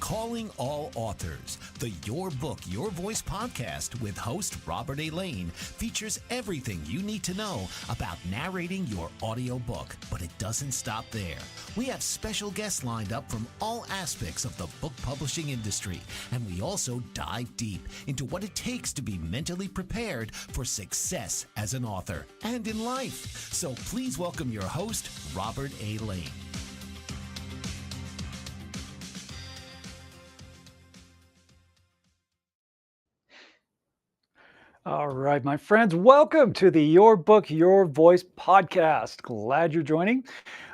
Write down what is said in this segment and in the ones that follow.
Calling all authors, the Your Book, Your Voice podcast with host Robert A. Lane features everything you need to know about narrating your audiobook, but it doesn't stop there. We have special guests lined up from all aspects of the book publishing industry, and we also dive deep into what it takes to be mentally prepared for success as an author and in life. So please welcome your host, Robert A. Lane. All right, my friends, welcome to the Your Book, Your Voice podcast. Glad you're joining.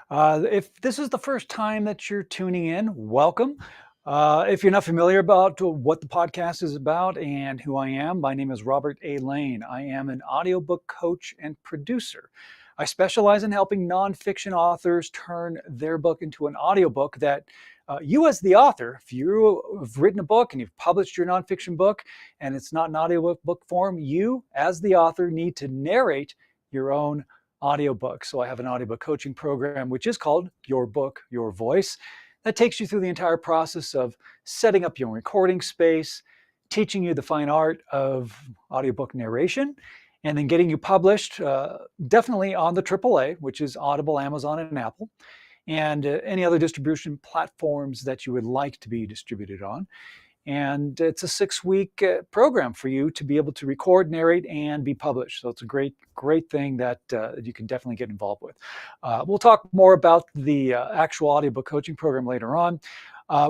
If this is the first time that you're tuning in, welcome. If you're not familiar about what the podcast is about and who I am, my name is Robert A. Lane. I am an audiobook coach and producer. I specialize in helping nonfiction authors turn their book into an audiobook that you as the author, if you have written a book and you've published your nonfiction book and it's not an audiobook form, you as the author need to narrate your own audiobook. So I have an audiobook coaching program, which is called Your Book, Your Voice. That takes you through the entire process of setting up your recording space, teaching you the fine art of audiobook narration, and then getting you published, definitely on the AAA, which is Audible, Amazon, and Apple, and any other distribution platforms that you would like to be distributed on. And it's a 6-week program for you to be able to record, narrate, and be published. So it's a great thing that you can definitely get involved with. We'll talk more about the actual audiobook coaching program later on.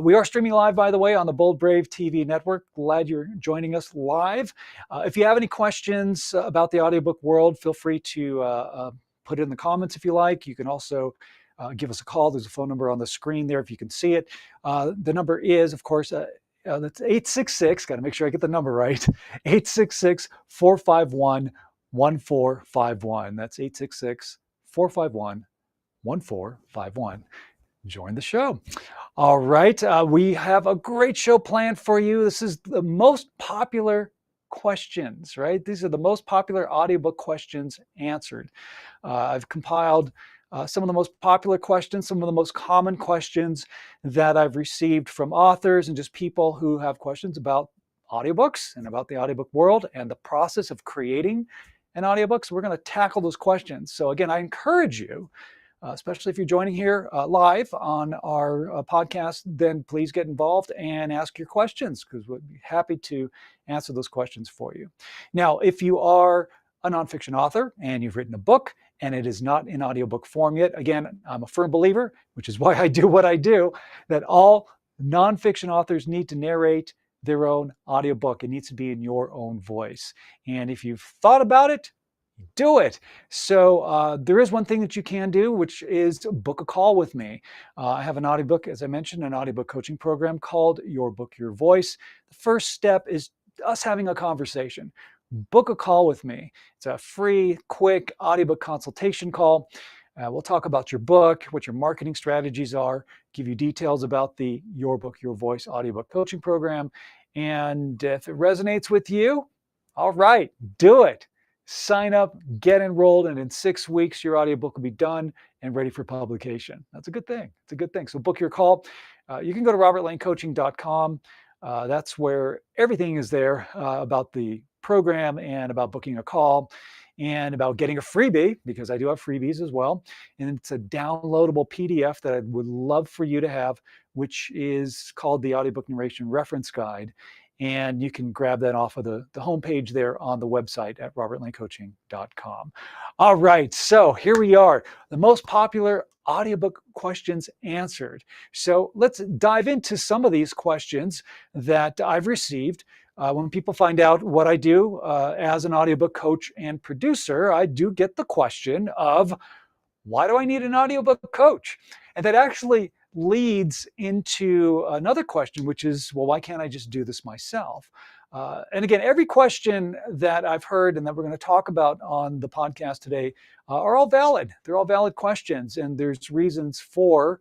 We are streaming live, by the way, on the Bold Brave TV network. Glad you're joining us live. If you have any questions about the audiobook world, feel free to put it in the comments if you like. You can also give us a call. There's a phone number on the screen there if you can see it. The number is, of course, that's 866, got to make sure I get the number right, 866-451-1451. That's 866-451-1451. Join the show. All right, we have a great show planned for you. This is the most popular questions, right? These are the most popular audiobook questions answered. I've compiled some of the most popular questions, some of the most common questions that I've received from authors and just people who have questions about audiobooks and about the audiobook world and the process of creating an audiobook. So we're going to tackle those questions. So again, I encourage you, especially if you're joining here live on our podcast, then please get involved and ask your questions because we'll be happy to answer those questions for you. Now, if you are a nonfiction author and you've written a book and it is not in audiobook form yet, again, I'm a firm believer, which is why I do what I do, that all nonfiction authors need to narrate their own audiobook. It needs to be in your own voice. And if you've thought about it, do it. So there is one thing that you can do, which is book a call with me. I have an audiobook, as I mentioned, an audiobook coaching program called Your Book, Your Voice. The first step is us having a conversation. Book a call with me. It's a free, quick audiobook consultation call. We'll talk about your book, what your marketing strategies are, give you details about the Your Book, Your Voice audiobook coaching program. And if it resonates with you, all right, do it. Sign up, get enrolled, and in 6 weeks, your audiobook will be done and ready for publication. That's a good thing. It's a good thing. So book your call. You can go to robertlanecoaching.com. That's where everything is there about the program and about booking a call and about getting a freebie, because I do have freebies as well. And it's a downloadable PDF that I would love for you to have, which is called the Audiobook Narration Reference Guide. And you can grab that off of the homepage there on the website at robertlanecoaching.com. All right, so here we are, the most popular audiobook questions answered. So let's dive into some of these questions that I've received. When people find out what I do as an audiobook coach and producer, I do get the question of, why do I need an audiobook coach? And that actually leads into another question, which is, well, why can't I just do this myself? And again, every question that I've heard and that we're going to talk about on the podcast today are all valid. They're all valid questions, and there's reasons for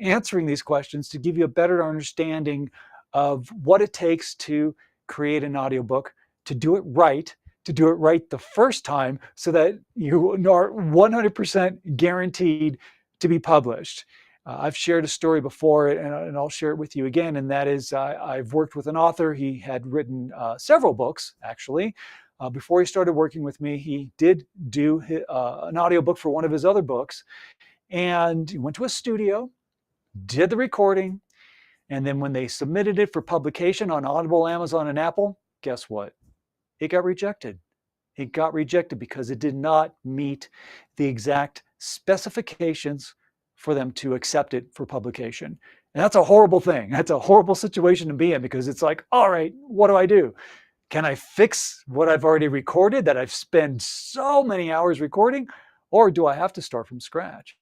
answering these questions to give you a better understanding of what it takes to create an audiobook, to do it right the first time so that you are 100% guaranteed to be published. I've shared a story before, and I'll share it with you again, and that is I've worked with an author. He had written several books, actually. Before he started working with me, he did do an audiobook for one of his other books, and he went to a studio, did the recording, and then when they submitted it for publication on Audible, Amazon, and Apple, guess what? It got rejected. It got rejected because it did not meet the exact specifications for them to accept it for publication. And that's a horrible thing. That's a horrible situation to be in, because it's like, all right, what do I do? Can I fix what I've already recorded that I've spent so many hours recording? Or do I have to start from scratch?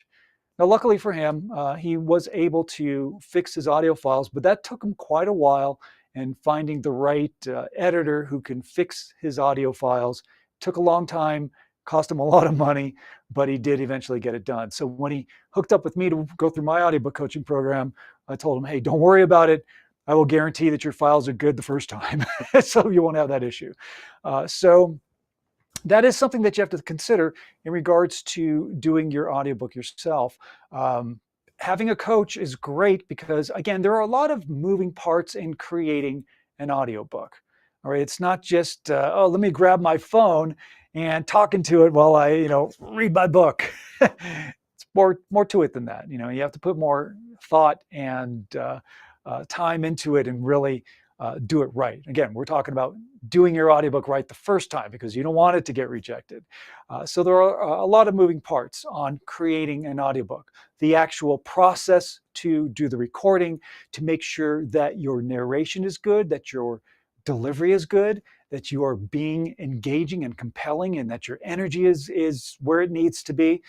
Now, luckily for him, he was able to fix his audio files, but that took him quite a while. And finding the right editor who can fix his audio files took a long time, cost him a lot of money, but he did eventually get it done. So when he hooked up with me to go through my audiobook coaching program, I told him, hey, don't worry about it. I will guarantee that your files are good the first time, so you won't have that issue. So that is something that you have to consider in regards to doing your audiobook yourself. Having a coach is great because, again, there are a lot of moving parts in creating an audiobook. All right, it's not just, let me grab my phone and talk into it while I, read my book. It's more to it than that. You have to put more thought and time into it and really do it right. Again, we're talking about doing your audiobook right the first time because you don't want it to get rejected. So there are a lot of moving parts on creating an audiobook. The actual process to do the recording, to make sure that your narration is good, that your delivery is good, that you are being engaging and compelling, and that your energy is where it needs to be,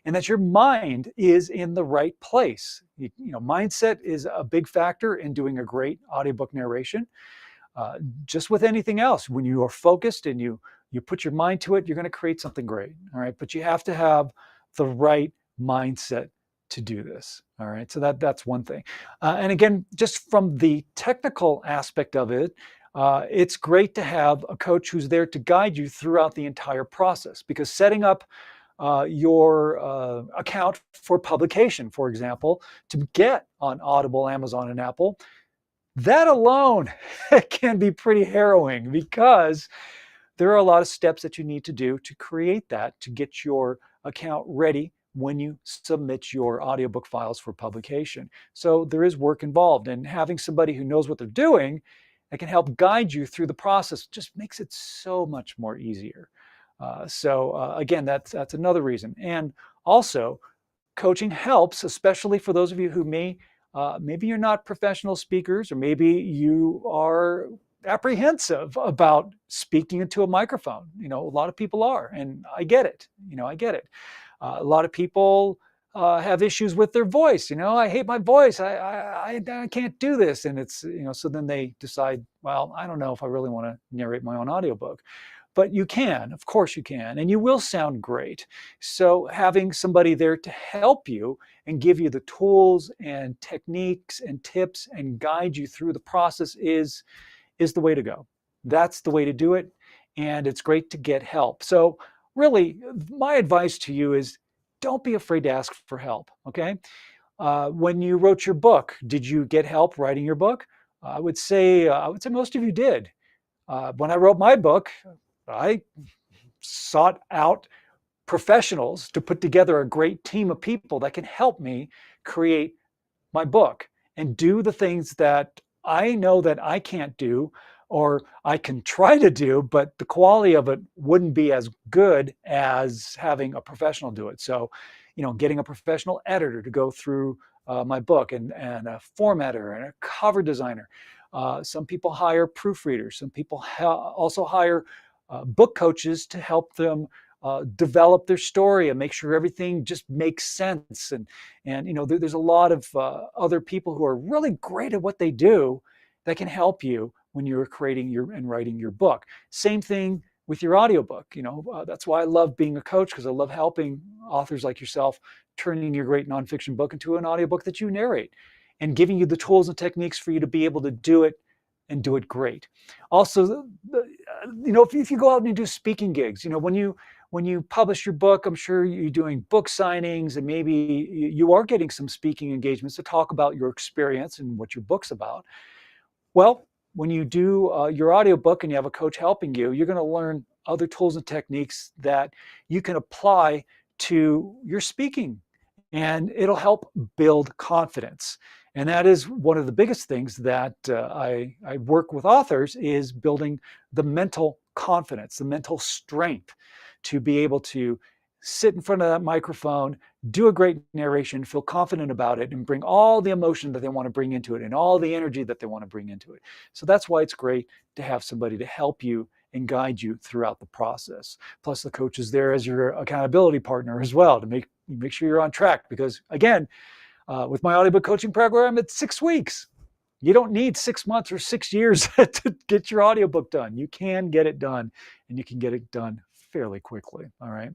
and that your mind is in the right place. Mindset is a big factor in doing a great audiobook narration. Just with anything else, when you are focused and you put your mind to it, you're going to create something great. All right, but you have to have the right mindset to do this. All right, so that's one thing. And again, just from the technical aspect of it, it's great to have a coach who's there to guide you throughout the entire process, because setting up your account for publication, for example, to get on Audible, Amazon, and Apple, that alone can be pretty harrowing, because there are a lot of steps that you need to do to create that, to get your account ready when you submit your audiobook files for publication. So there is work involved, and having somebody who knows what they're doing that can help guide you through the process just makes it so much more easier. Again, that's another reason. And also, coaching helps, especially for those of you who maybe you're not professional speakers, or maybe you are apprehensive about speaking into a microphone. A lot of people are, and I get it. I get it. A lot of people have issues with their voice. I hate my voice. I can't do this. And it's, so then they decide, well, I don't know if I really want to narrate my own audiobook. But you can, of course you can, and you will sound great. So having somebody there to help you and give you the tools and techniques and tips and guide you through the process is the way to go. That's the way to do it, and it's great to get help. So really, my advice to you is don't be afraid to ask for help, okay? When you wrote your book, did you get help writing your book? I would say most of you did. When I wrote my book, I sought out professionals to put together a great team of people that can help me create my book and do the things that I know that I can't do, or I can try to do, but the quality of it wouldn't be as good as having a professional do it. So, getting a professional editor to go through my book, and a formatter and a cover designer. Some people hire proofreaders. Some people also hire book coaches to help them develop their story and make sure everything just makes sense. And there's a lot of other people who are really great at what they do that can help you when you're creating and writing your book. Same thing with your audiobook. That's why I love being a coach, because I love helping authors like yourself turning your great nonfiction book into an audiobook that you narrate, and giving you the tools and techniques for you to be able to do it and do it great. Also, if you go out and you do speaking gigs, when when you publish your book, I'm sure you're doing book signings, and maybe you are getting some speaking engagements to talk about your experience and what your book's about. Well, when you do your audiobook and you have a coach helping you, you're going to learn other tools and techniques that you can apply to your speaking, and it'll help build confidence. And that is one of the biggest things that I work with authors, is building the mental confidence, the mental strength to be able to sit in front of that microphone, do a great narration, feel confident about it, and bring all the emotion that they want to bring into it and all the energy that they want to bring into it. So that's why it's great to have somebody to help you and guide you throughout the process. Plus, the coach is there as your accountability partner as well to make sure you're on track. Because again, with my audiobook coaching program, it's 6 weeks. You don't need 6 months or 6 years to get your audiobook done. You can get it done, and you can get it done fairly quickly. All right.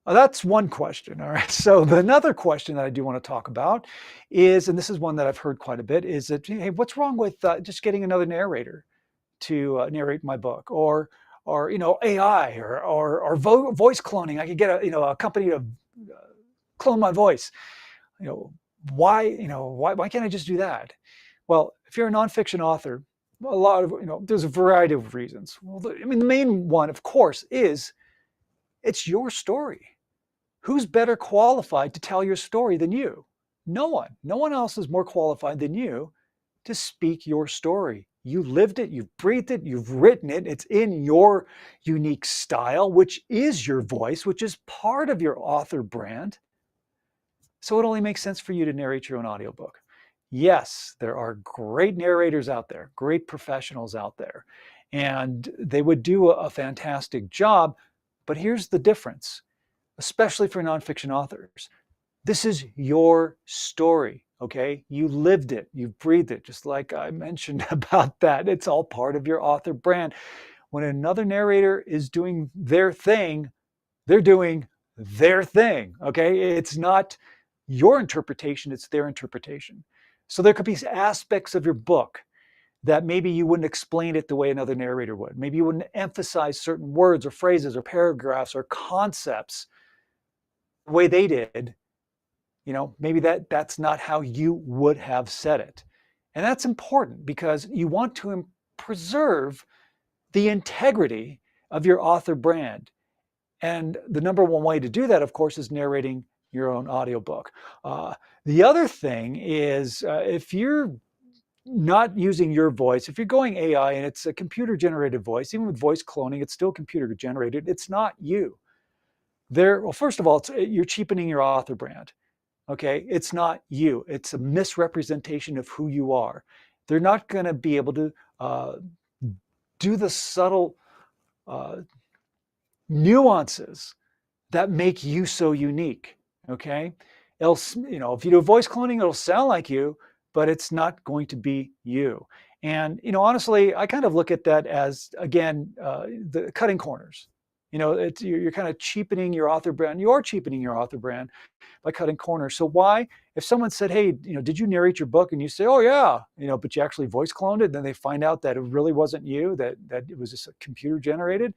That's one question. All right. So another question that I do want to talk about is, and this is one that I've heard quite a bit, is that, hey, what's wrong with just getting another narrator to narrate my book, or AI, or voice cloning? I could get a company to clone my voice. Why can't I just do that? Well, if you're a nonfiction author, a lot of there's a variety of reasons. Well, the main one, of course, is it's your story. Who's better qualified to tell your story than you? No one. No one else is more qualified than you to speak your story. You lived it, you've breathed it, you've written it. It's in your unique style, which is your voice, which is part of your author brand. So it only makes sense for you to narrate your own audiobook. Yes, there are great narrators out there, great professionals out there, and they would do a fantastic job. But here's the difference, especially for nonfiction authors. This is your story, okay? You lived it, you breathed it, just like I mentioned about that. It's all part of your author brand. When another narrator is doing their thing, they're doing their thing, okay? It's not your interpretation, it's their interpretation. So there could be aspects of your book that maybe you wouldn't explain it the way another narrator would. Maybe you wouldn't emphasize certain words or phrases or paragraphs or concepts the way they did. Maybe that's not how you would have said it. And that's important because you want to preserve the integrity of your author brand. And the number one way to do that, of course, is narrating your own audiobook. The other thing is, if you're not using your voice, if you're going AI and it's a computer generated voice, even with voice cloning, it's still computer generated. It's not you. Well, first of all, you're cheapening your author brand. Okay, it's not you. It's a misrepresentation of who you are. They're not going to be able to do the subtle nuances that make you so unique. Okay, else, if you do voice cloning, it'll sound like you, but it's not going to be you. And honestly, I kind of look at that as, again, the cutting corners. You're kind of cheapening your author brand. You are cheapening your author brand by cutting corners. So why, if someone said, hey, did you narrate your book? And you say, oh yeah, but you actually voice cloned it, then they find out that it really wasn't you, that it was just a computer generated,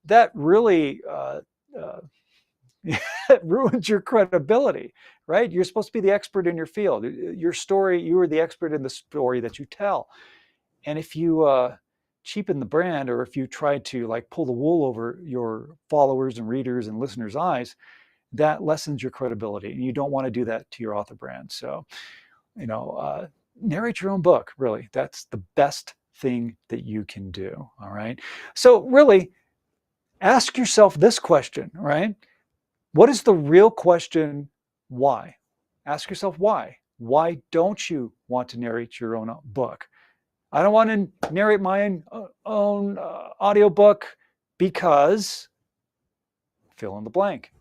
that really it ruins your credibility, right? You're supposed to be the expert in your field. Your story, you are the expert in the story that you tell. And if you cheapen the brand, or if you try to pull the wool over your followers and readers and listeners' eyes, that lessens your credibility, and you don't want to do that to your author brand. So, narrate your own book. Really, that's the best thing that you can do. All right. So really, ask yourself this question, right? What is the real question? Why? Ask yourself why. Why don't you want to narrate your own book? I don't want to narrate my own audiobook because fill in the blank.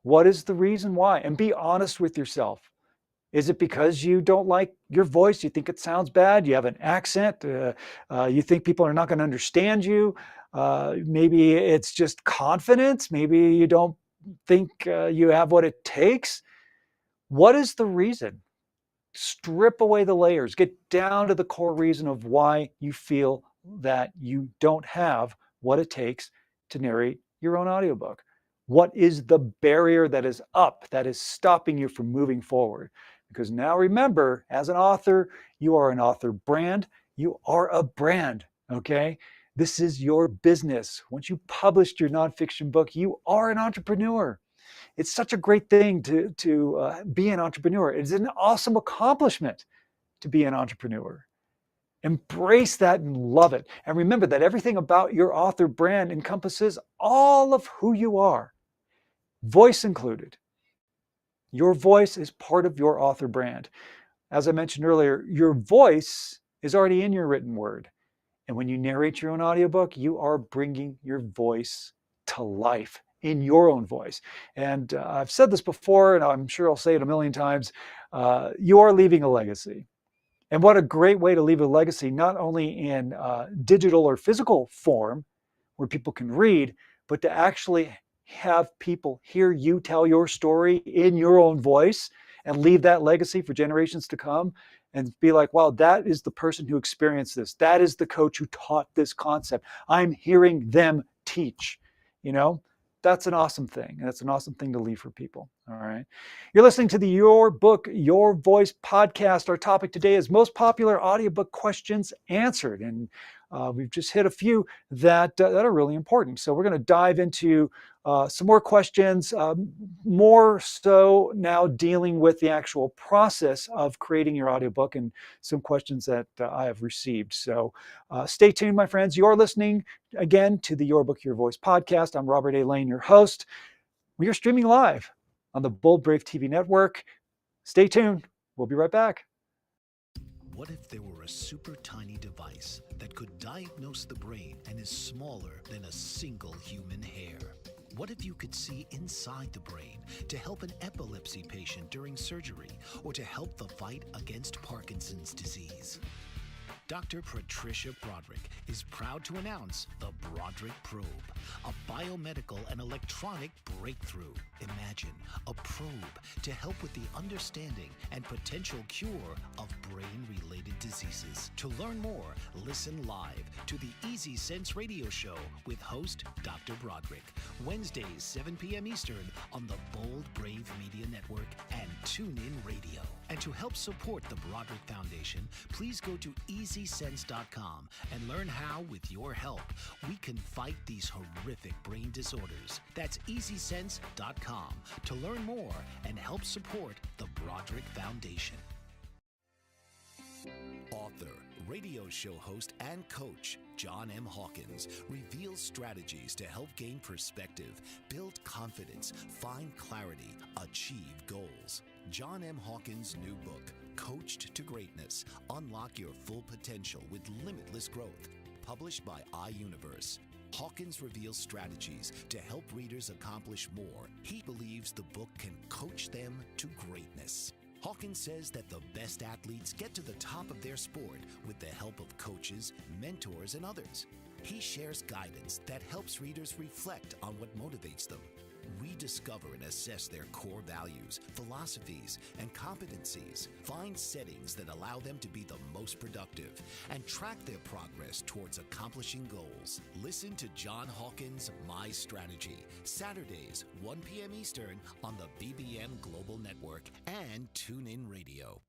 What is the reason why? And be honest with yourself. Is it because you don't like your voice? You think it sounds bad? You have an accent? You think people are not going to understand you? Maybe it's just confidence. Maybe you don't think you have what it takes. What is the reason? Strip away the layers. Get down to the core reason of why you feel that you don't have what it takes to narrate your own audiobook? What is the barrier that is up that is stopping you from moving forward? Because now remember, as an author, you are an author brand. You are a brand, okay? This is your business. Once you published your nonfiction book, you are an entrepreneur. It's such a great thing to be an entrepreneur. It's an awesome accomplishment to be an entrepreneur. Embrace that and love it. And remember that everything about your author brand encompasses all of who you are, voice included. Your voice is part of your author brand. As I mentioned earlier, your voice is already in your written word. And when you narrate your own audiobook, you are bringing your voice to life in your own voice. And I've said this before, and I'm sure I'll say it a million times, you are leaving a legacy. And what a great way to leave a legacy, not only in digital or physical form, where people can read, but to actually have people hear you tell your story in your own voice and leave that legacy for generations to come and be like, wow, that is the person who experienced this. That is the coach who taught this concept. I'm hearing them teach, you know? That's an awesome thing. And that's an awesome thing to leave for people. All right. You're listening to the Your Book, Your Voice podcast. Our topic today is most popular audiobook questions answered. And we've just hit a few that are really important. So we're going to dive into some more questions, more so now dealing with the actual process of creating your audiobook and some questions that I have received. So stay tuned, my friends. You're listening again to the Your Book, Your Voice podcast. I'm Robert A. Lane, your host. We are streaming live on the Bold Brave TV network. Stay tuned. We'll be right back. What if there were a super tiny device that could diagnose the brain and is smaller than a single human hair? What if you could see inside the brain to help an epilepsy patient during surgery or to help the fight against Parkinson's disease? Dr. Patricia Broderick is proud to announce the Broderick Probe, a biomedical and electronic breakthrough. Imagine a probe to help with the understanding and potential cure of brain-related diseases. To learn more, listen live to the Easy Sense radio show with host Dr. Broderick, Wednesdays 7 p.m. Eastern on the Bold Brave Media Network and TuneIn Radio. And to help support the Broderick Foundation, please go to EasySense.com and learn how, with your help, we can fight these horrific brain disorders. That's EasySense.com to learn more and help support the Broderick Foundation. Author, radio show host, and coach John M. Hawkins reveals strategies to help gain perspective, build confidence, find clarity, achieve goals. John M. Hawkins' new book, Coached to Greatness, Unlock Your Full Potential with Limitless Growth, published by iUniverse. Hawkins reveals strategies to help readers accomplish more. He believes the book can coach them to greatness. Hawkins says that the best athletes get to the top of their sport with the help of coaches, mentors, and others. He shares guidance that helps readers reflect on what motivates them, rediscover and assess their core values, philosophies, and competencies, find settings that allow them to be the most productive, and track their progress towards accomplishing goals. Listen to John Hawkins' My Strategy, Saturdays, 1 p.m. Eastern on the BBM Global Network and TuneIn Radio.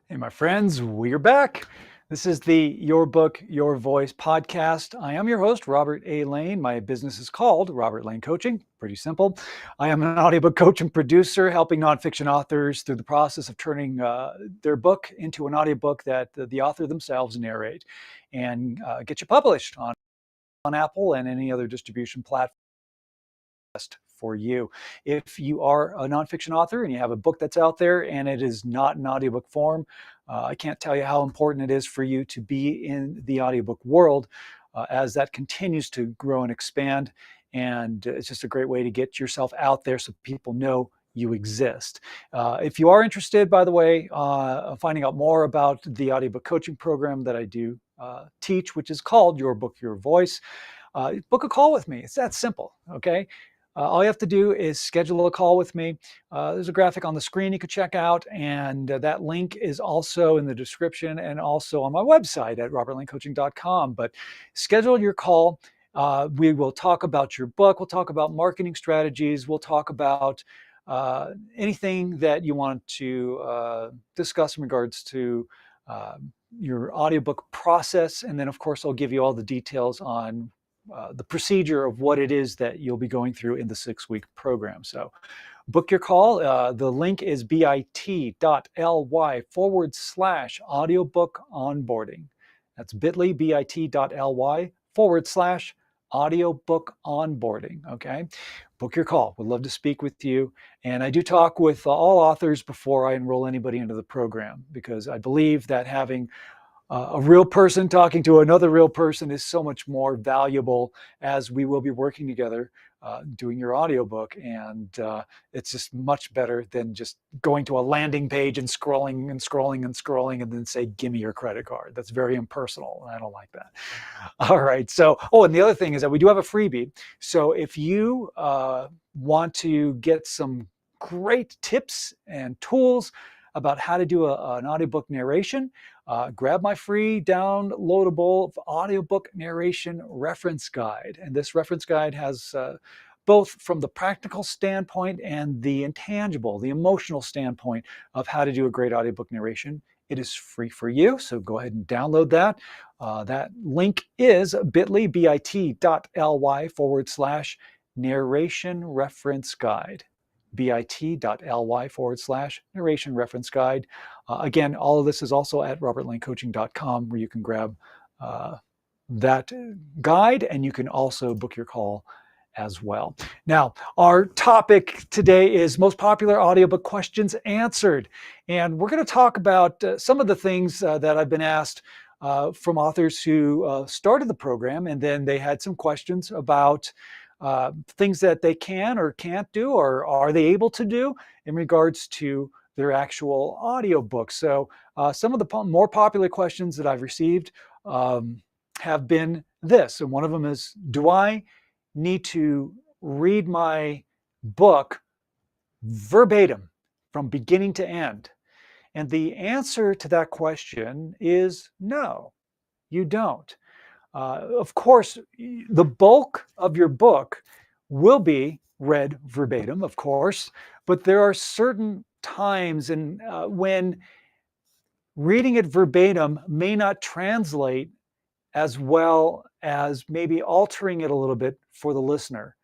Hey, my friends, we're back. This is the Your Book, Your Voice podcast. I am your host, Robert A. Lane. My business is called Robert Lane Coaching. Pretty simple. I am an audiobook coach and producer, helping nonfiction authors through the process of turning their book into an audiobook that the author themselves narrate and get you published on Apple and any other distribution platform for you. If you are a nonfiction author and you have a book that's out there and it is not in audiobook form, I can't tell you how important it is for you to be in the audiobook world as that continues to grow and expand. And it's just a great way to get yourself out there so people know you exist. If you are interested, by the way, finding out more about the audiobook coaching program that I do teach, which is called Your Book, Your Voice, book a call with me. It's that simple, okay? All you have to do is schedule a call with me. There's a graphic on the screen you could check out, and that link is also in the description and also on my website at robertlanecoaching.com. But schedule your call. We will talk about your book. We'll talk about marketing strategies. We'll talk about anything that you want to discuss in regards to your audiobook process. And then, of course, I'll give you all the details on the procedure of what it is that you'll be going through in the 6-week program. So book your call. The link is bit.ly/audiobook onboarding. That's bit.ly/audiobook onboarding. Okay. Book your call. We'd love to speak with you. And I do talk with all authors before I enroll anybody into the program, because I believe that having a real person talking to another real person is so much more valuable, as we will be working together doing your audiobook. And it's just much better than just going to a landing page and scrolling and scrolling and scrolling and then say, give me your credit card. That's very impersonal, and I don't like that. All right. So, and the other thing is that we do have a freebie. So if you want to get some great tips and tools about how to do an audiobook narration, grab my free downloadable audiobook narration reference guide. And this reference guide has both from the practical standpoint and the intangible, the emotional standpoint of how to do a great audiobook narration. It is free for you, so go ahead and download that. That link is bit.ly/narration reference guide. bit.ly/narration reference guide. Again, all of this is also at robertlanecoaching.com, where you can grab that guide, and you can also book your call as well. Now, our topic today is most popular audiobook questions answered. And we're going to talk about some of the things that I've been asked from authors who started the program, and then they had some questions about things that they can or can't do, or are they able to do in regards to their actual audiobook. So some of the more popular questions that I've received have been this. And one of them is, do I need to read my book verbatim from beginning to end? And the answer to that question is no, you don't. Of course, the bulk of your book will be read verbatim, of course, but there are certain times when reading it verbatim may not translate as well as maybe altering it a little bit for the listener,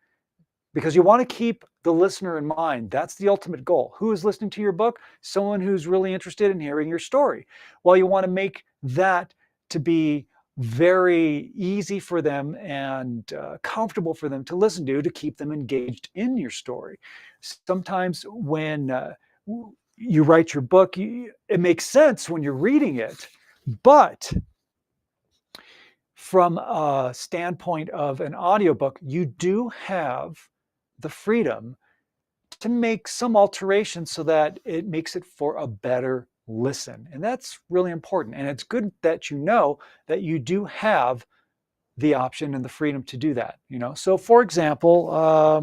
because you want to keep the listener in mind. That's the ultimate goal. Who is listening to your book? Someone who's really interested in hearing your story. Well, you want to make that to be very easy for them and comfortable for them to listen to keep them engaged in your story. Sometimes when you write your book, it makes sense when you're reading it, but from a standpoint of an audiobook, you do have the freedom to make some alterations so that it makes it for a better listen. And that's really important. And it's good that you know that you do have the option and the freedom to do that. So for example,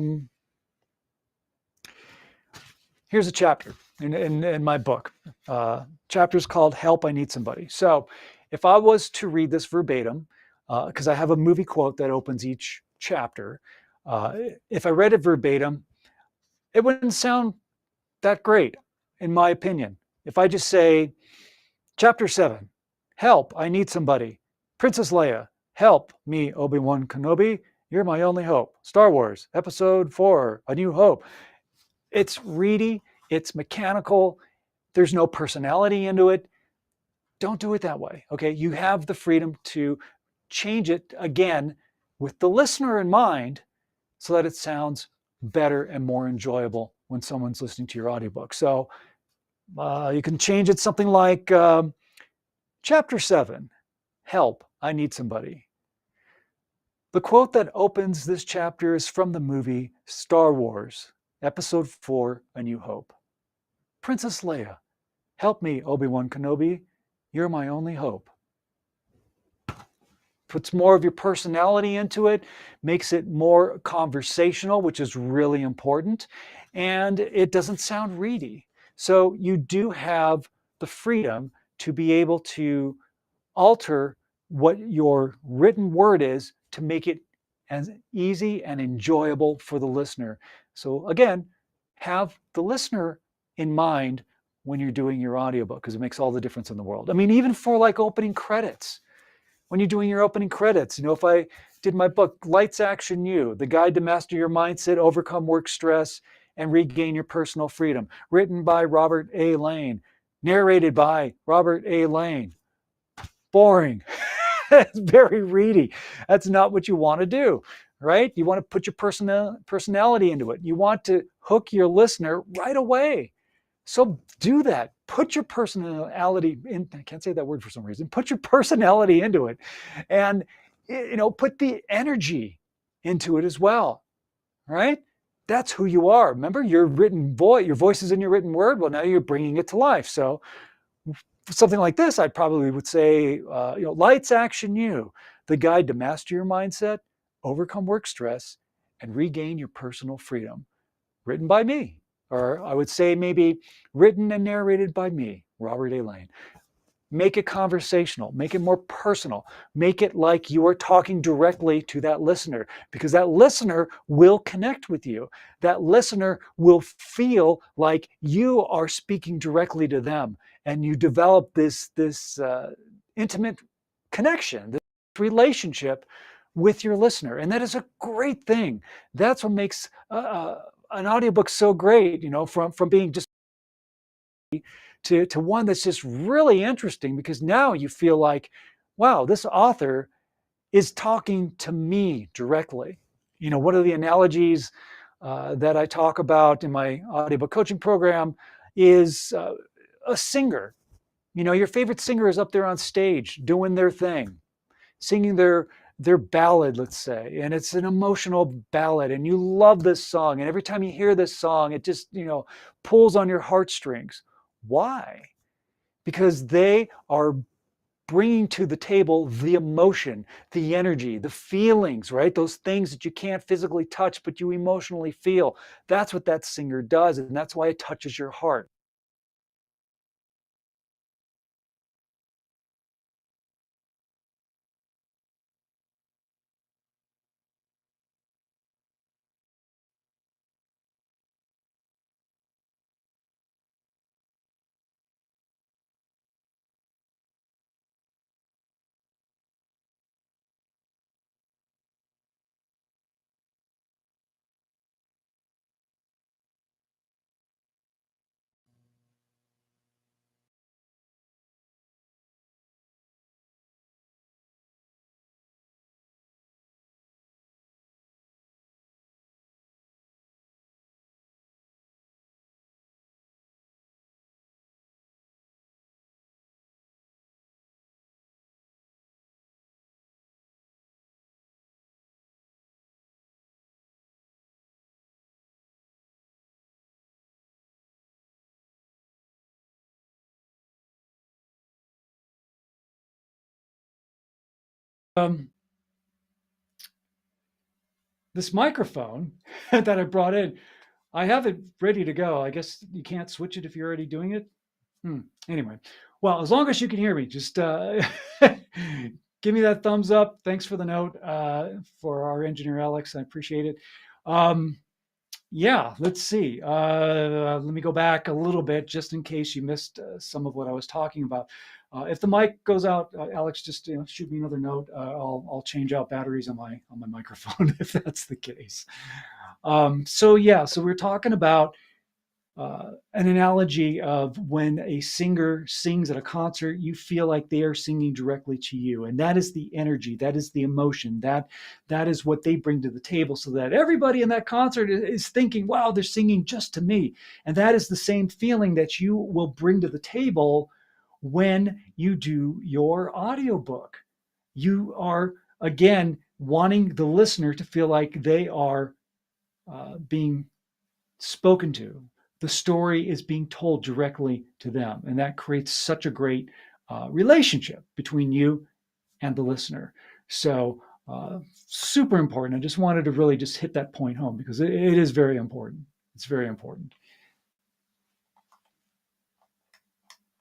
here's a chapter in my book. Chapter is called Help, I Need Somebody. So if I was to read this verbatim, because I have a movie quote that opens each chapter, if I read it verbatim, it wouldn't sound that great, in my opinion. If I just say, Chapter 7, Help, I Need Somebody. Princess Leia, help me, Obi-Wan Kenobi. You're my only hope. Star Wars, Episode 4, A New Hope. It's reedy, it's mechanical, there's no personality into it. Don't do it that way, okay? You have the freedom to change it, again, with the listener in mind, so that it sounds better and more enjoyable when someone's listening to your audiobook. So you can change it something like, Chapter 7, Help, I Need Somebody. The quote that opens this chapter is from the movie Star Wars, Episode 4, A New Hope. Princess Leia, help me, Obi-Wan Kenobi. You're my only hope. Puts more of your personality into it, makes it more conversational, which is really important, and it doesn't sound reedy. So you do have the freedom to be able to alter what your written word is to make it and easy and enjoyable for the listener. So again, have the listener in mind when you're doing your audiobook, because it makes all the difference in the world. I mean, even for like opening credits, when you're doing your opening credits, if I did my book, Lights, Action, You, The Guide to Master Your Mindset, Overcome Work Stress, and Regain Your Personal Freedom, written by Robert A. Lane, narrated by Robert A. Lane. Boring. It's very reedy. That's not what you want to do, right? You want to put your personality into it. You want to hook your listener right away. So do that. Put your personality in. I can't say that word for some reason. Put your personality into it, and put the energy into it as well. Right? That's who you are. Remember, your written voice. Your voice is in your written word. Well, now you're bringing it to life. So something like this, I probably would say, Lights, Action, You, The Guide to Master Your Mindset, Overcome Work Stress, and Regain Your Personal Freedom, written by me. Or I would say maybe written and narrated by me, Robert A. Lane. Make it conversational, make it more personal, make it like you are talking directly to that listener, because that listener will connect with you. That listener will feel like you are speaking directly to them, and you develop this intimate connection, this relationship with your listener. And that is a great thing. That's what makes an audiobook so great, from being just to one that's just really interesting, because now you feel like, wow, this author is talking to me directly. One of the analogies that I talk about in my audiobook coaching program is a singer. Your favorite singer is up there on stage doing their thing, singing their ballad, let's say, and it's an emotional ballad, and you love this song, and every time you hear this song, it just pulls on your heartstrings. Why? Because they are bringing to the table the emotion, the energy, the feelings, right? Those things that you can't physically touch, but you emotionally feel. That's what that singer does, and that's why it touches your heart. Um, this microphone that I brought in, I have it ready to go. I guess you can't switch it if you're already doing it. Anyway, well, as long as you can hear me, just give me that thumbs up. Thanks for the note for our engineer, Alex. I appreciate it. Yeah, let's see. Let me go back a little bit just in case you missed some of what I was talking about. If the mic goes out, Alex, just shoot me another note. I'll change out batteries on my microphone if that's the case. So we're talking about an analogy of when a singer sings at a concert, you feel like they are singing directly to you, and that is the energy, that is the emotion, that is what they bring to the table, so that everybody in that concert is thinking, wow, they're singing just to me. And that is the same feeling that you will bring to the table when you do your audiobook. You are, again, wanting the listener to feel like they are being spoken to. The story is being told directly to them. And that creates such a great relationship between you and the listener. So, super important. I just wanted to really just hit that point home, because it is very important. It's very important.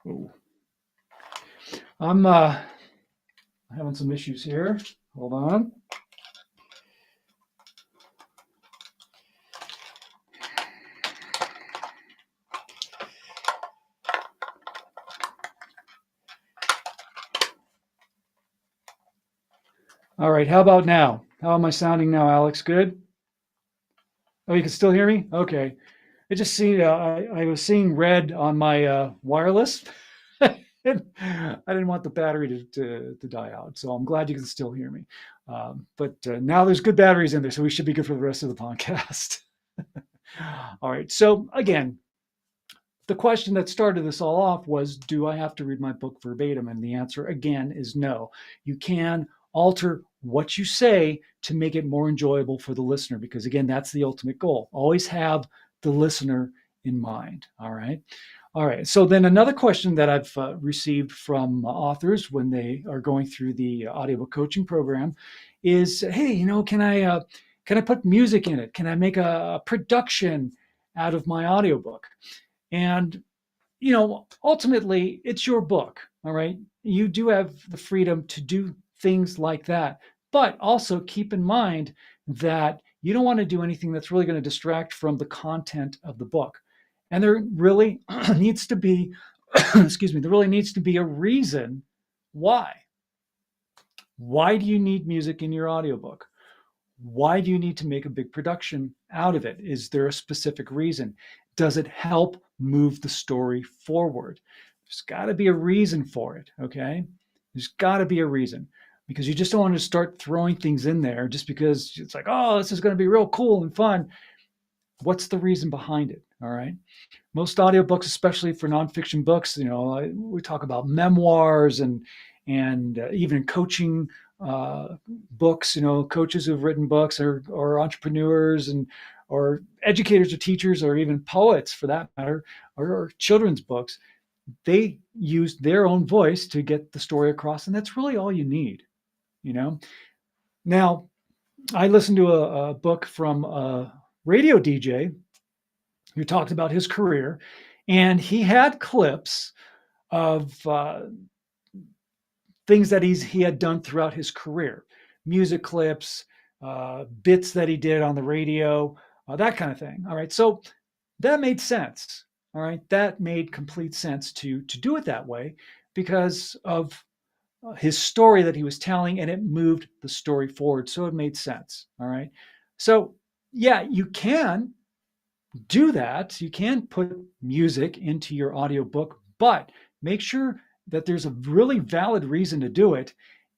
Ooh. I'm having some issues here. Hold on. All right. How about now? How am I sounding now, Alex? Good? Oh, you can still hear me? Okay. I just see, I was seeing red on my wireless. And I didn't want the battery to die out. So I'm glad you can still hear me. But now there's good batteries in there. So we should be good for the rest of the podcast. All right. So again, the question that started this all off was, do I have to read my book verbatim? And the answer again is no. You can alter what you say to make it more enjoyable for the listener, because again, that's the ultimate goal. Always have the listener in mind. All right. All right. So then another question that I've received from authors when they are going through the audiobook coaching program is, hey, can I put music in it? Can I make a production out of my audiobook? And, ultimately, it's your book. All right. You do have the freedom to do things like that. But also keep in mind that you don't want to do anything that's really going to distract from the content of the book. And there really needs to be, excuse me, there really needs to be a reason why. Why do you need music in your audiobook? Why do you need to make a big production out of it? Is there a specific reason? Does it help move the story forward? There's got to be a reason for it, okay? There's got to be a reason, because you just don't want to start throwing things in there just because it's like, oh, this is going to be real cool and fun. What's the reason behind it? All right. Most audiobooks, especially for nonfiction books, we talk about memoirs and even coaching books. Coaches who've written books or entrepreneurs or educators or teachers or even poets, for that matter, or children's books. They use their own voice to get the story across, and that's really all you need. Now, I listened to a book from a radio DJ who talked about his career, and he had clips of things that he had done throughout his career, music clips, bits that he did on the radio, that kind of thing. All right, so that made sense. All right, that made complete sense to do it that way because of his story that he was telling, and it moved the story forward. So it made sense. All right, so yeah, you can do that. You can put music into your audiobook, but make sure that there's a really valid reason to do it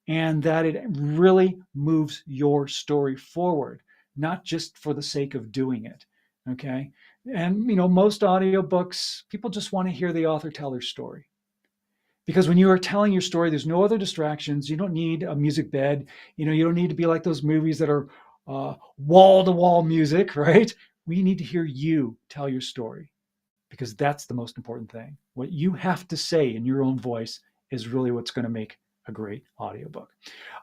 and that it really moves your story forward, not just for the sake of doing it. Okay. And, most audiobooks, people just want to hear the author tell their story. Because when you are telling your story, there's no other distractions. You don't need a music bed. You don't need to be like those movies that are wall-to-wall music, right? We need to hear you tell your story, because that's the most important thing. What you have to say in your own voice is really what's going to make a great audiobook.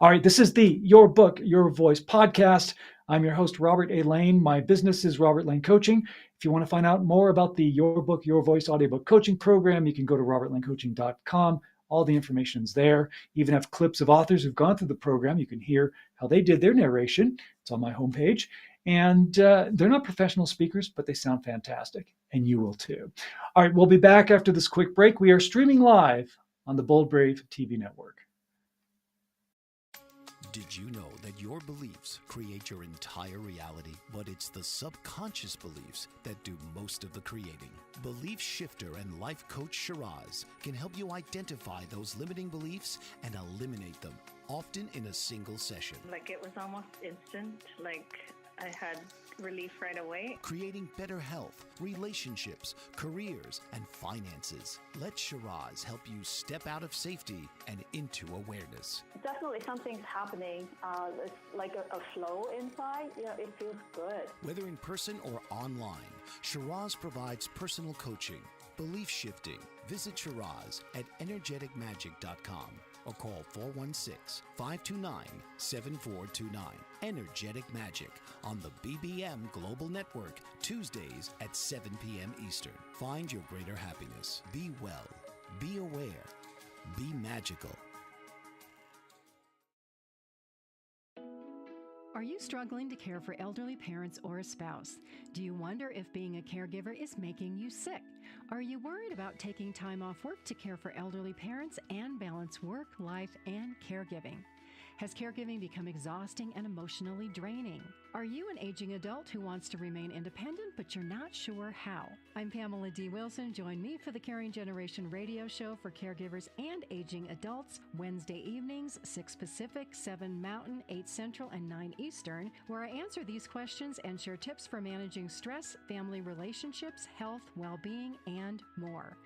All right, this is the Your Book, Your Voice podcast. I'm your host, Robert A. Lane. My business is Robert Lane Coaching. If you want to find out more about the Your Book, Your Voice audiobook coaching program, you can go to robertlanecoaching.com. All the information's there. Even have clips of authors who've gone through the program. You can hear how they did their narration. It's on my homepage. And they're not professional speakers, but they sound fantastic. And you will too. All right, we'll be back after this quick break. We are streaming live on the Bold Brave TV network. Did you know that your beliefs create your entire reality, but it's the subconscious beliefs that do most of the creating? Belief shifter and life coach Shiraz can help you identify those limiting beliefs and eliminate them, often in a single session. It was almost instant, I had relief right away. Creating better health, relationships, careers, and finances. Let Shiraz help you step out of safety and into awareness. Definitely something's happening. It's like a flow inside. It feels good. Whether in person or online, Shiraz provides personal coaching, belief shifting. Visit Shiraz at energeticmagic.com or call 416-529-7429. Energetic Magic on the BBM Global Network, Tuesdays at 7 p.m. Eastern. Find your greater happiness. Be well. Be aware. Be magical. Are you struggling to care for elderly parents or a spouse? Do you wonder if being a caregiver is making you sick? Are you worried about taking time off work to care for elderly parents and balance work, life, and caregiving? Has caregiving become exhausting and emotionally draining? Are you an aging adult who wants to remain independent, but you're not sure how? I'm Pamela D. Wilson. Join me for the Caring Generation radio show for caregivers and aging adults, Wednesday evenings, 6 Pacific, 7 Mountain, 8 Central, and 9 Eastern, where I answer these questions and share tips for managing stress, family relationships, health, well-being, and more.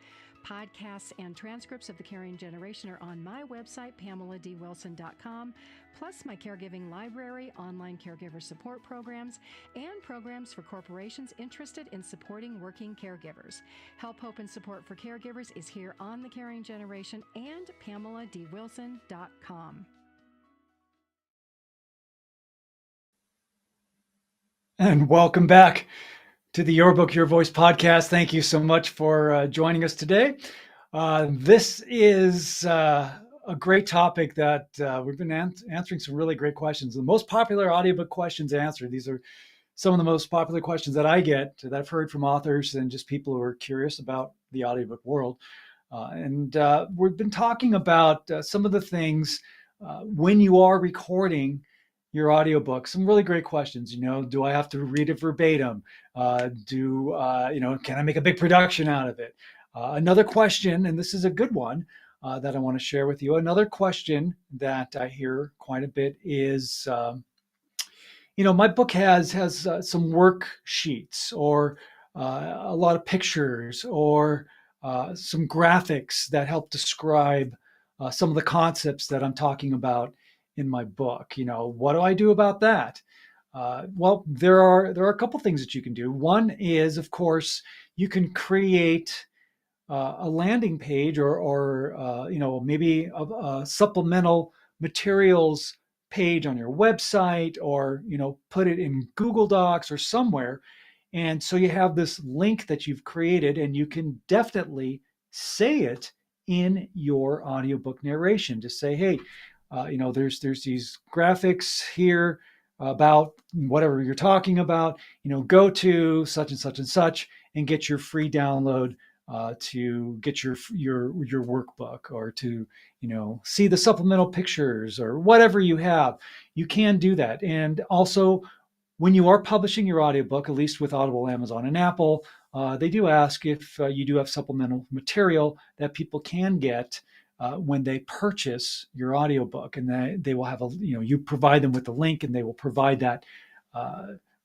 Podcasts and transcripts of the Caring Generation are on my website, PamelaDWilson.com, plus my caregiving library, online caregiver support programs, and programs for corporations interested in supporting working caregivers. Help, hope, and support for caregivers is here on the Caring Generation and PamelaDWilson.com. And welcome back to the Your Book, Your Voice podcast. Thank you so much for joining us today. This is a great topic that we've been answering some really great questions. The most popular audiobook questions answered. These are some of the most popular questions that I get that I've heard from authors and just people who are curious about the audiobook world. And we've been talking about some of the things when you are recording your audiobook. Some really great questions. Do I have to read it verbatim? Can I make a big production out of it? Another question, and this is a good one that I want to share with you. Another question that I hear quite a bit is, my book has some worksheets or a lot of pictures or some graphics that help describe some of the concepts that I'm talking about in my book. What do I do about that? Well, there are a couple things that you can do. One is, of course, you can create a landing page or maybe a supplemental materials page on your website, or put it in Google Docs or somewhere. And so you have this link that you've created, and you can definitely say it in your audiobook narration. Just say, hey, there's these graphics here about whatever you're talking about. Go to such and such and such and get your free download to get your workbook, or to see the supplemental pictures or whatever you have. You can do that. And also, when you are publishing your audiobook, at least with Audible, Amazon, and Apple, they do ask if you do have supplemental material that people can get when they purchase your audiobook, and they will have you provide them with the link, and they will provide that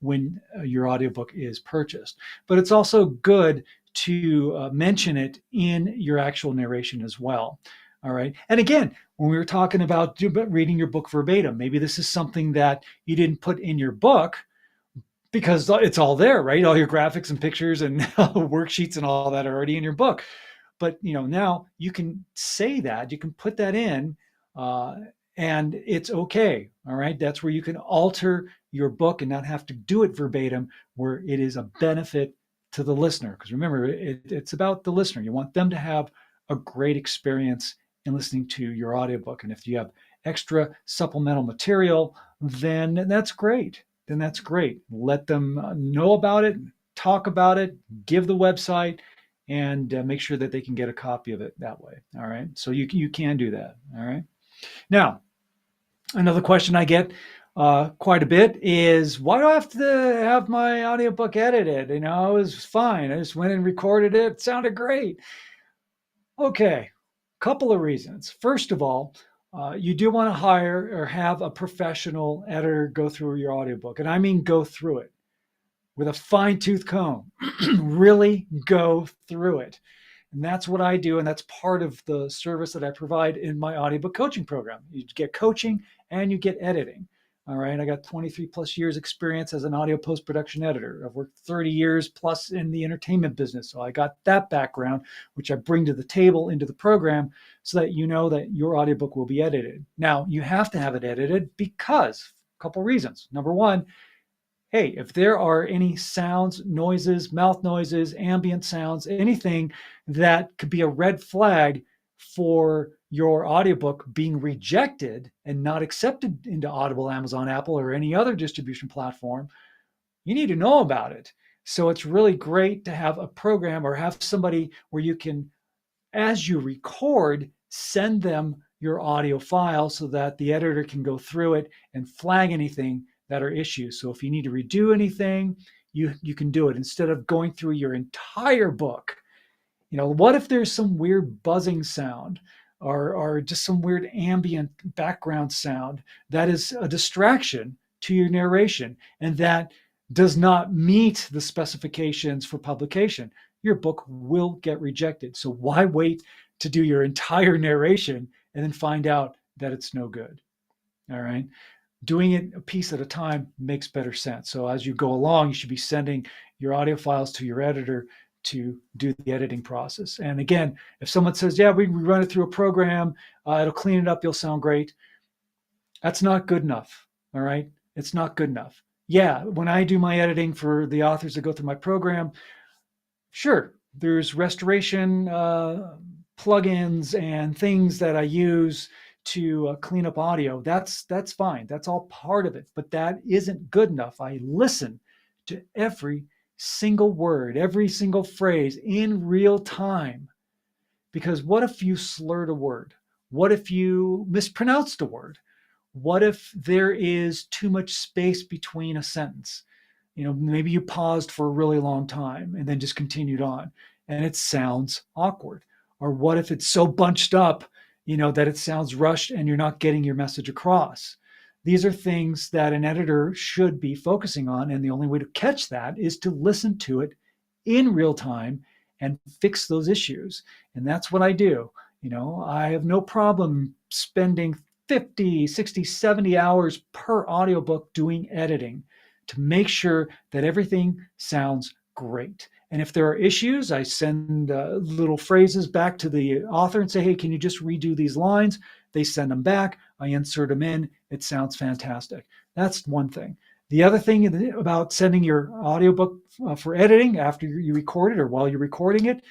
when your audiobook is purchased. But it's also good to mention it in your actual narration as well. All right. And again, when we were talking about reading your book verbatim, maybe this is something that you didn't put in your book because it's all there, right? All your graphics and pictures and worksheets and all that are already in your book. But now you can say that, you can put that in, and it's okay. All right. That's where you can alter your book and not have to do it verbatim, where it is a benefit to the listener. Because remember, it's about the listener. You want them to have a great experience in listening to your audiobook. And if you have extra supplemental material, then that's great. Let them know about it, talk about it, give the website, and make sure that they can get a copy of it that way. All right. So you can do that. All right. Now, another question I get quite a bit is, why do I have to have my audiobook edited? It was fine. I just went and recorded it. It sounded great. Okay, couple of reasons. First of all, you do want to hire or have a professional editor go through your audiobook. And I mean go through it with a fine-tooth comb. Really go through it. And that's what I do. And that's part of the service that I provide in my audiobook coaching program. You get coaching and you get editing. All right. I got 23 plus years experience as an audio post-production editor. I've worked 30 years plus in the entertainment business. So I got that background, which I bring to the table into the program so that you know that your audiobook will be edited. Now, you have to have it edited because a couple reasons. Number one, hey, if there are any sounds, noises, mouth noises, ambient sounds, anything that could be a red flag for your audiobook being rejected and not accepted into Audible, Amazon, Apple, or any other distribution platform, you need to know about it. So it's really great to have a program or have somebody where you can, as you record, send them your audio file so that the editor can go through it and flag anything that are issues. So if you need to redo anything, you can do it instead of going through your entire book. What if there's some weird buzzing sound or just some weird ambient background sound that is a distraction to your narration and that does not meet the specifications for publication? Your book will get rejected. So why wait to do your entire narration and then find out that it's no good? All right. Doing it a piece at a time makes better sense. So as you go along, you should be sending your audio files to your editor to do the editing process. And again, if someone says, yeah, we run it through a program, it'll clean it up, you'll sound great. That's not good enough. All right. It's not good enough. Yeah. When I do my editing for the authors that go through my program, sure, there's restoration plugins and things that I use to clean up audio. That's fine. That's all part of it. But that isn't good enough. I listen to every single word, every single phrase in real time. Because what if you slurred a word? What if you mispronounced a word? What if there is too much space between a sentence? Maybe you paused for a really long time and then just continued on and it sounds awkward. Or what if it's so bunched up, that it sounds rushed and you're not getting your message across? These are things that an editor should be focusing on. And the only way to catch that is to listen to it in real time and fix those issues. And that's what I do. I have no problem spending 50, 60, 70 hours per audiobook doing editing to make sure that everything sounds great. And if there are issues, I send little phrases back to the author and say, hey, can you just redo these lines? They send them back. I insert them in. It sounds fantastic. That's one thing. The other thing about sending your audiobook for editing after you record it or while you're recording it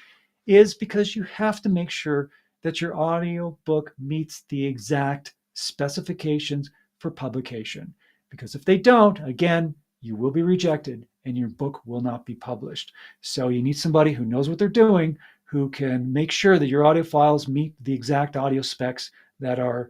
is because you have to make sure that your audiobook meets the exact specifications for publication. Because if they don't, again, you will be rejected and your book will not be published. So you need somebody who knows what they're doing, who can make sure that your audio files meet the exact audio specs that are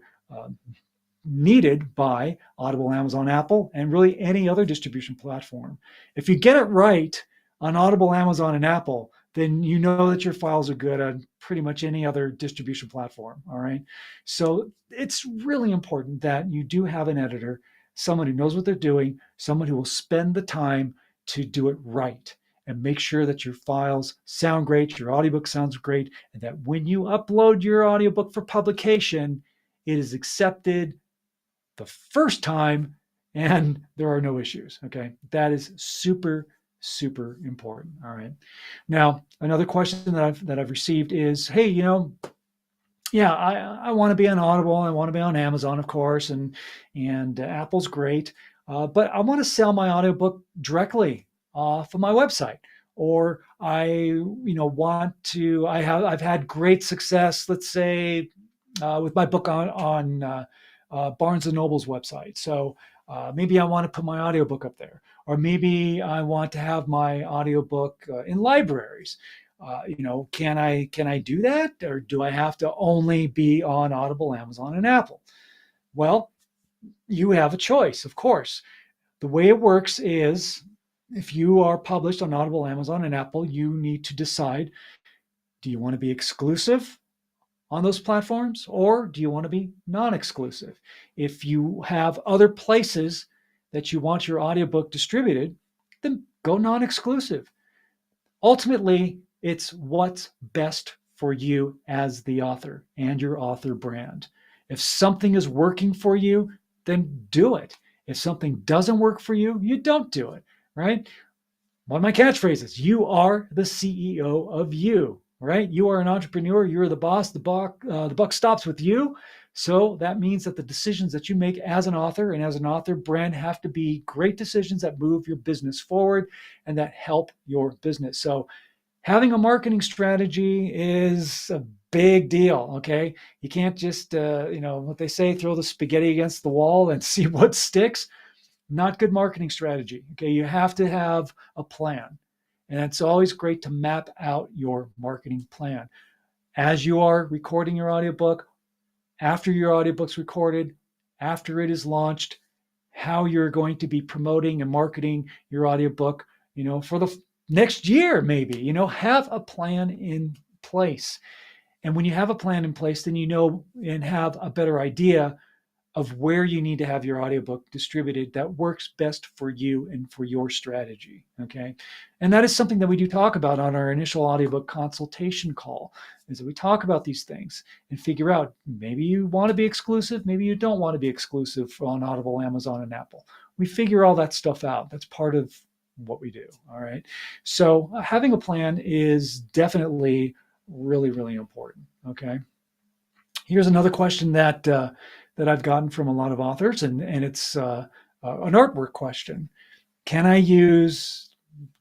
needed by Audible, Amazon, Apple, and really any other distribution platform. If you get it right on Audible, Amazon, and Apple, then you know that your files are good on pretty much any other distribution platform. All right. So it's really important that you do have an editor, someone who knows what they're doing, someone who will spend the time to do it right and make sure that your files sound great, your audiobook sounds great, and that when you upload your audiobook for publication, it is accepted the first time and there are no issues. Okay. That is super, super important. All right. Now, another question that I've received is, hey, yeah, I want to be on Audible. I want to be on Amazon, of course, and Apple's great. But I want to sell my audiobook directly off of my website, or I've had great success, let's say, with my book on Barnes and Noble's website. So maybe I want to put my audiobook up there, or maybe I want to have my audiobook in libraries. Can I do that, or do I have to only be on Audible, Amazon, and Apple? Well, you have a choice, of course. The way it works is if you are published on Audible, Amazon, and Apple, you need to decide, do you want to be exclusive on those platforms, or do you want to be non-exclusive? If you have other places that you want your audiobook distributed, then go non-exclusive. Ultimately, it's what's best for you as the author and your author brand. If something is working for you, then do it. If something doesn't work for you, you don't do it, right? One of my catchphrases, you are the CEO of you, right? You are an entrepreneur. You're the boss. The buck stops with you. So that means that the decisions that you make as an author and as an author brand have to be great decisions that move your business forward and that help your business. So having a marketing strategy is a big deal, okay? You can't just, what they say, throw the spaghetti against the wall and see what sticks. Not good marketing strategy, okay? You have to have a plan. And it's always great to map out your marketing plan. As you are recording your audiobook, after your audiobook's recorded, after it is launched, how you're going to be promoting and marketing your audiobook, for the next year, maybe, have a plan in place. And when you have a plan in place, then and have a better idea of where you need to have your audiobook distributed that works best for you and for your strategy. Okay. And that is something that we do talk about on our initial audiobook consultation call, is that we talk about these things and figure out, maybe you want to be exclusive, maybe you don't want to be exclusive on Audible, Amazon, and Apple. We figure all that stuff out. That's part of what we do. All right. So having a plan is definitely really, really important. Okay. Here's another question that I've gotten from a lot of authors, and it's an artwork question. Can I use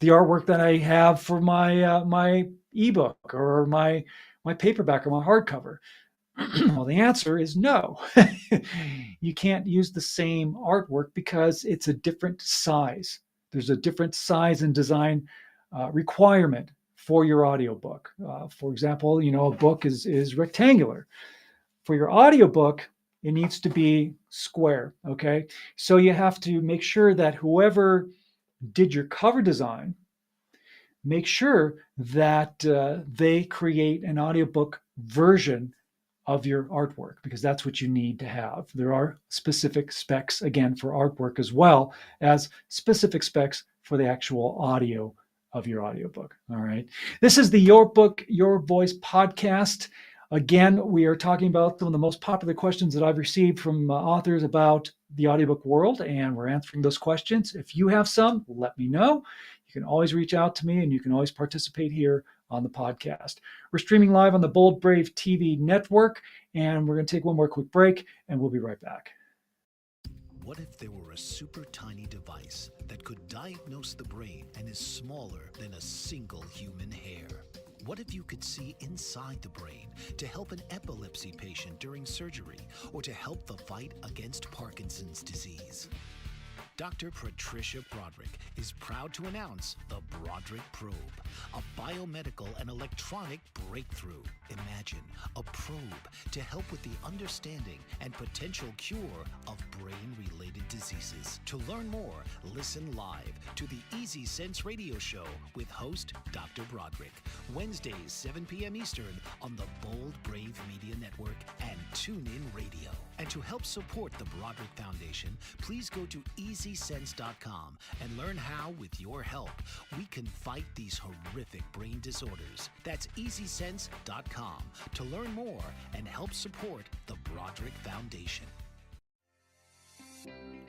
the artwork that I have for my ebook or my paperback or my hardcover? Well, the answer is no. You can't use the same artwork because it's a different size. There's a different size and design requirement for your audiobook. For example, a book is rectangular. For your audiobook, it needs to be square, okay? So you have to make sure that whoever did your cover design, make sure that they create an audiobook version of your artwork, because that's what you need to have. There are specific specs, again, for artwork, as well as specific specs for the actual audio of your audiobook. All right. This is the Your Book, Your Voice podcast. Again, we are talking about some of the most popular questions that I've received from authors about the audiobook world, and we're answering those questions. If you have some, let me know. You can always reach out to me, and you can always participate here on the podcast. We're streaming live on the Bold Brave TV network, and we're going to take one more quick break, and we'll be right back. What if there were a super tiny device that could diagnose the brain and is smaller than a single human hair? What if you could see inside the brain to help an epilepsy patient during surgery, or to help the fight against Parkinson's disease? Dr. Patricia Broderick is proud to announce the Broderick Probe, a biomedical and electronic breakthrough. Imagine a probe to help with the understanding and potential cure of brain-related diseases. To learn more, listen live to the Easy Sense radio show with host Dr. Broderick, Wednesdays 7 p.m. Eastern on the Bold Brave Media Network and TuneIn Radio. And to help support the Broderick Foundation, please go to EasySense.com and learn how, with your help, we can fight these horrific brain disorders. That's EasySense.com to learn more and help support the Broderick Foundation.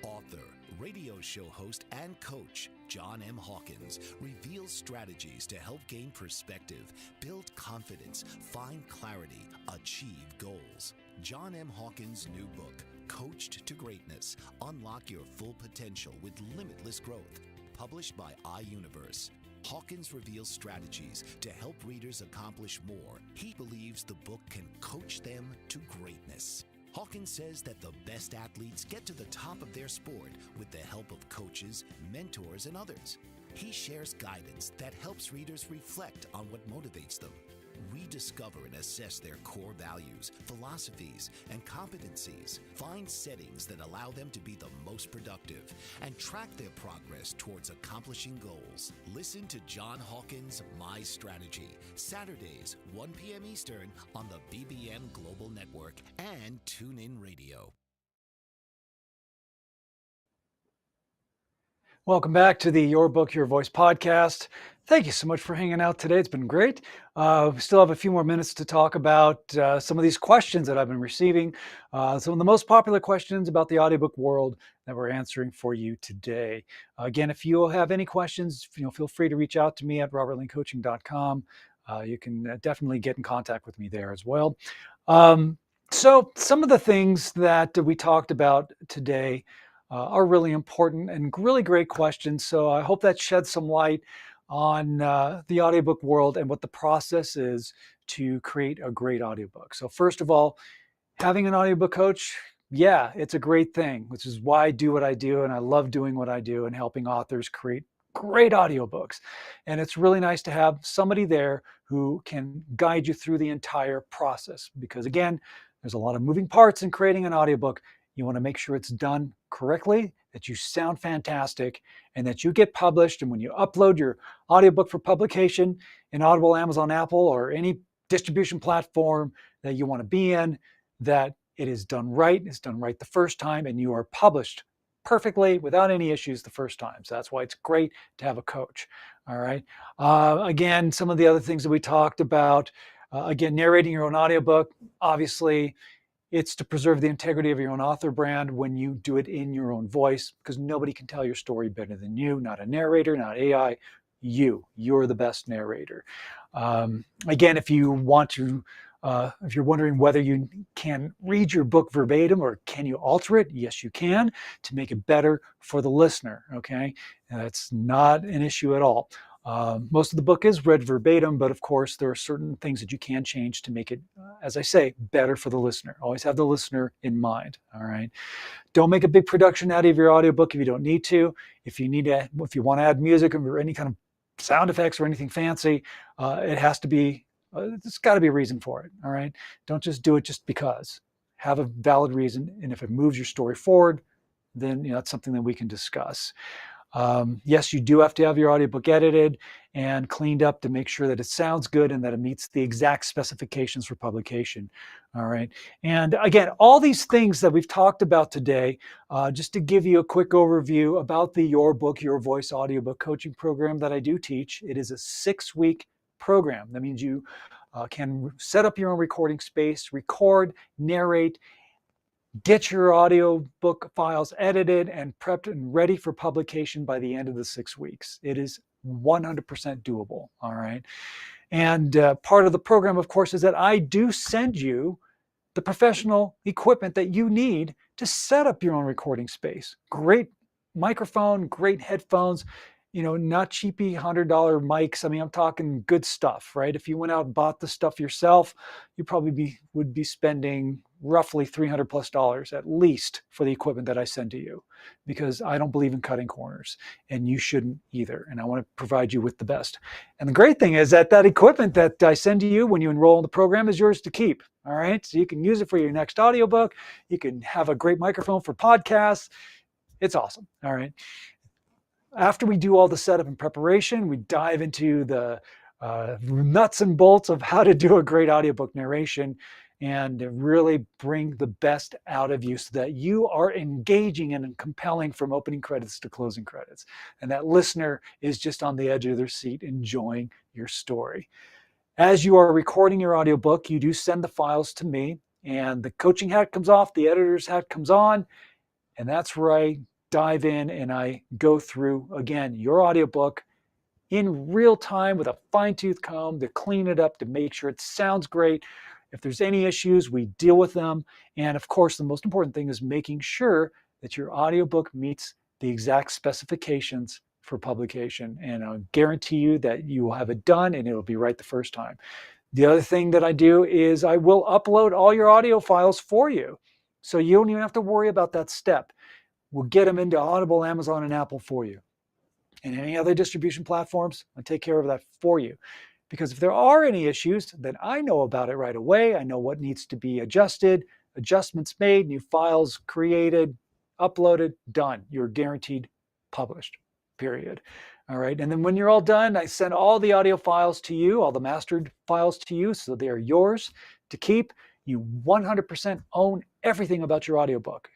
Author, radio show host, and coach John M. Hawkins reveals strategies to help gain perspective, build confidence, find clarity, achieve goals. John M. Hawkins' new book, Coached to Greatness, Unlock Your Full Potential with Limitless Growth, published by iUniverse. Hawkins reveals strategies to help readers accomplish more. He believes the book can coach them to greatness. Hawkins says that the best athletes get to the top of their sport with the help of coaches, mentors, and others. He shares guidance that helps readers reflect on what motivates them, rediscover and assess their core values, philosophies, and competencies, find settings that allow them to be the most productive, and track their progress towards accomplishing goals. Listen to John Hawkins' My Strategy, Saturdays, 1 p.m. Eastern on the BBM Global Network and TuneIn Radio. Welcome back to the Your Book, Your Voice podcast. Thank you so much for hanging out today. It's been great. We still have a few more minutes to talk about some of these questions that I've been receiving. Some of the most popular questions about the audiobook world that we're answering for you today. Again, if you have any questions, feel free to reach out to me at robertlanecoaching.com. You can definitely get in contact with me there as well. So some of the things that we talked about today are really important and really great questions. So I hope that sheds some light on the audiobook world and what the process is to create a great audiobook. So first of all, having an audiobook coach, yeah, it's a great thing, which is why I do what I do. And I love doing what I do and helping authors create great audiobooks. And it's really nice to have somebody there who can guide you through the entire process. Because again, There's a lot of moving parts in creating an audiobook. You want to make sure it's done correctly, that you sound fantastic, and that you get published. And when you upload your audiobook for publication in Audible, Amazon, Apple, or any distribution platform that you want to be in, that it is done right, it's done right the first time, and you are published perfectly without any issues the first time. So that's why it's great to have a coach. All right. Again, some of the other things that we talked about, again, narrating your own audiobook, obviously, it's to preserve the integrity of your own author brand when you do it in your own voice, because nobody can tell your story better than you, not a narrator, not AI. You're the best narrator. Again, if you want to, if you're wondering whether you can read your book verbatim or can you alter it, yes, you can, to make it better for the listener. Okay, that's not an issue at all. Most of the book is read verbatim, but of course there are certain things that you can change to make it, as I say, better for the listener. Always have the listener in mind. All right. Don't make a big production out of your audiobook if you don't need to. If you want to add music or any kind of sound effects or anything fancy, it has to be, there's got to be a reason for it. All right. Don't just do it just because. Have a valid reason. And if it moves your story forward, then that's something that we can discuss. Yes, you do have to have your audiobook edited and cleaned up to make sure that it sounds good and that it meets the exact specifications for publication. All right. And again, all these things that we've talked about today, just to give you a quick overview about the Your Book, Your Voice audiobook coaching program that I do teach. It is a 6-week program. That means you can set up your own recording space, record, narrate, get your audiobook files edited and prepped and ready for publication by the end of the 6 weeks. It is 100% doable. All right. And part of the program, of course, is that I do send you the professional equipment that you need to set up your own recording space. Great microphone, great headphones, not cheapy $100 mics. I mean, I'm talking good stuff, right? If you went out and bought the stuff yourself, you probably would be spending roughly $300+ at least for the equipment that I send to you, because I don't believe in cutting corners, and you shouldn't either. And I want to provide you with the best. And the great thing is that equipment that I send to you when you enroll in the program is yours to keep. All right. So you can use it for your next audiobook. You can have a great microphone for podcasts. It's awesome. All right. After we do all the setup and preparation, we dive into the nuts and bolts of how to do a great audiobook narration and really bring the best out of you so that you are engaging and compelling from opening credits to closing credits. And that listener is just on the edge of their seat enjoying your story. As you are recording your audiobook, you do send the files to me, and the coaching hat comes off, the editor's hat comes on, and that's where I dive in and I go through, again, your audiobook in real time with a fine-tooth comb to clean it up, to make sure it sounds great. If there's any issues, we deal with them. And of course, the most important thing is making sure that your audiobook meets the exact specifications for publication. And I'll guarantee you that you will have it done and it'll be right the first time. The other thing that I do is I will upload all your audio files for you. So you don't even have to worry about that step. We'll get them into Audible, Amazon, and Apple for you. And any other distribution platforms, I'll take care of that for you. Because if there are any issues, then I know about it right away. I know what needs to be adjusted, adjustments made, new files created, uploaded, done. You're guaranteed published, period. All right. And then when you're all done, I send all the audio files to you, all the mastered files to you, so they are yours to keep. You 100% own everything about your audiobook.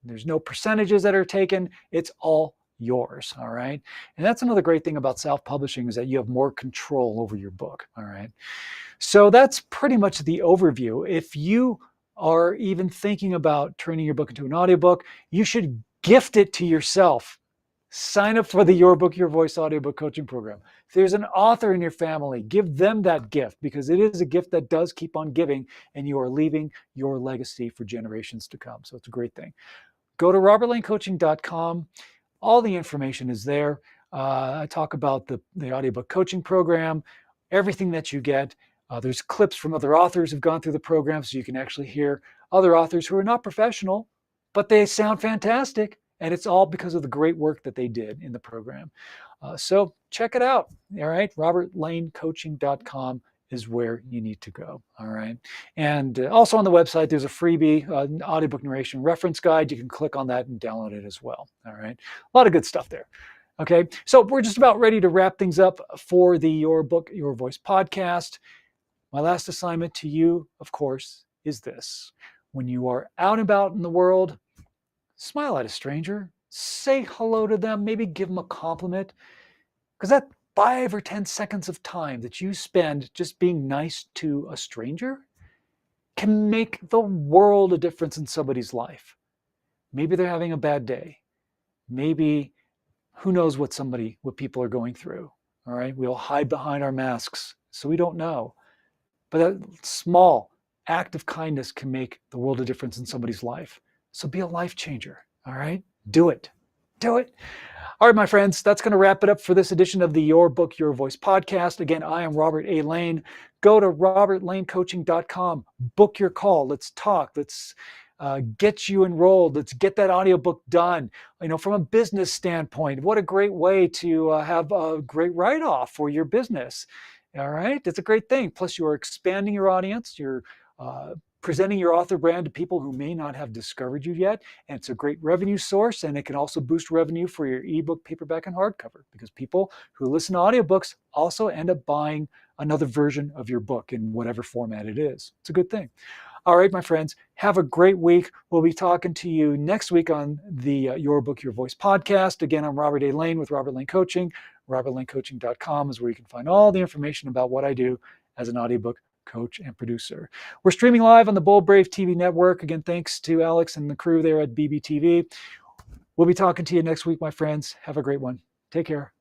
There's no percentages that are taken. It's all yours. All right. And that's another great thing about self-publishing, is that you have more control over your book. All right. So that's pretty much the overview. If you are even thinking about turning your book into an audiobook, you should gift it to yourself. Sign up for the Your Book, Your Voice audiobook coaching program. If there's an author in your family, give them that gift, because it is a gift that does keep on giving, and you are leaving your legacy for generations to come. So it's a great thing. Go to robertlanecoaching.com. All the information is there. I talk about the audiobook coaching program, everything that you get. There's clips from other authors who've gone through the program, so you can actually hear other authors who are not professional, but they sound fantastic. And it's all because of the great work that they did in the program. So check it out. All right. robertlanecoaching.com is where you need to go. All right. And also on the website, there's a freebie, an audiobook narration reference guide. You can click on that and download it as well. All right. A lot of good stuff there. Okay. So we're just about ready to wrap things up for the Your Book, Your Voice podcast. My last assignment to you, of course, is this. When you are out and about in the world, smile at a stranger, say hello to them, maybe give them a compliment, because that 5 or 10 seconds of time that you spend just being nice to a stranger can make the world a difference in somebody's life. Maybe they're having a bad day. Maybe who knows what people are going through. All right. We'll hide behind our masks so we don't know. But that small act of kindness can make the world a difference in somebody's life. So be a life changer. All right. Do it. Do it. All right, my friends, that's going to wrap it up for this edition of the Your Book, Your Voice podcast. Again, I am Robert A. Lane. Go to robertlanecoaching.com. Book your call. Let's talk. Let's get you enrolled. Let's get that audiobook done. From a business standpoint, what a great way to have a great write-off for your business. All right, it's a great thing. Plus, you are expanding your audience. You're presenting your author brand to people who may not have discovered you yet. And it's a great revenue source, and it can also boost revenue for your ebook, paperback, and hardcover, because people who listen to audiobooks also end up buying another version of your book in whatever format it is. It's a good thing. All right, my friends, have a great week. We'll be talking to you next week on the Your Book, Your Voice podcast. Again, I'm Robert A. Lane with Robert Lane Coaching. robertlanecoaching.com is where you can find all the information about what I do as an audiobook coach and producer. We're streaming live on the Bold Brave TV network. Again, thanks to Alex and the crew there at BBTV. We'll be talking to you next week, my friends. Have a great one. Take care.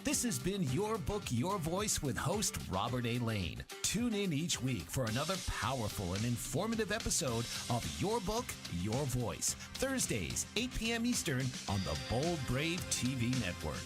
This has been Your Book, Your Voice with host Robert A. Lane. Tune in each week for another powerful and informative episode of Your Book, Your Voice, Thursdays, 8 p.m. Eastern on the Bold Brave TV network.